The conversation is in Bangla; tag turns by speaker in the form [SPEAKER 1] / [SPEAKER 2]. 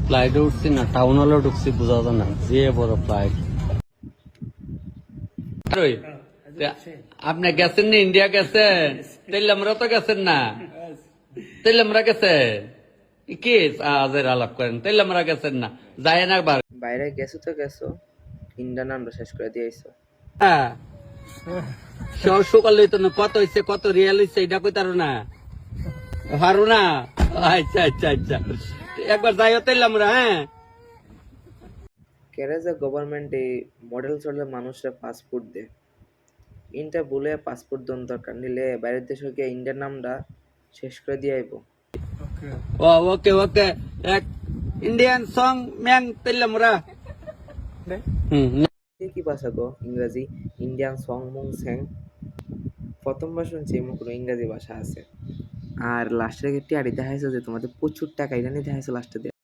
[SPEAKER 1] ফ্লাইটে উঠছি না, টাউন হলে ঢুকছি, বোঝা যায় না যে বড় ফ্লাইট। আপনি গেছেন না, ইন্ডিয়া গেছেন, তাইলে আমরা তো গেছেন না, তাইলে আমরা গেছেন কি আজের আলাপ করেন, তাইলে আমরা গেছেন না, যায় না বার।
[SPEAKER 2] বাইরে গেছো তো গেছো, ইন্ডিয়ান নামটা শেষ করে দিয়েছো।
[SPEAKER 1] হ্যাঁ, সকালে তো না, কত হয়েছে কত রিয়াল হয়েছে এটা কই তারো না, হারু না। আচ্ছা আচ্ছা আচ্ছা, একবার যাইও তাইলে আমরা। হ্যাঁ,
[SPEAKER 2] কেরাজা গভর্নমেন্ট এই মডেল চলে মানুষরা পাসপোর্ট দেয়। ইনটা বলে পাসপোর্ট দন দরকার নিলে বাইরের দেশে গিয়ে ইন্ডিয়ান নামটা শেষ করে দিয়ে আইব।
[SPEAKER 1] ও ওকে ওকে, এক ইন্ডিয়ান সং ম্যাং তাইলে আমরা।
[SPEAKER 2] কি ভাষা গো ইংরাজি? ইন্ডিয়ান সং মুং স্যাং। প্রথমবার শুনছি এমন কোনো ইংরাজি ভাষা আছে। আর লাস্টের টিয়ারি দেখাইছো যে তোমাদের প্রচুর টাকা, এটা নিয়ে দেখাইছো লাস্টে।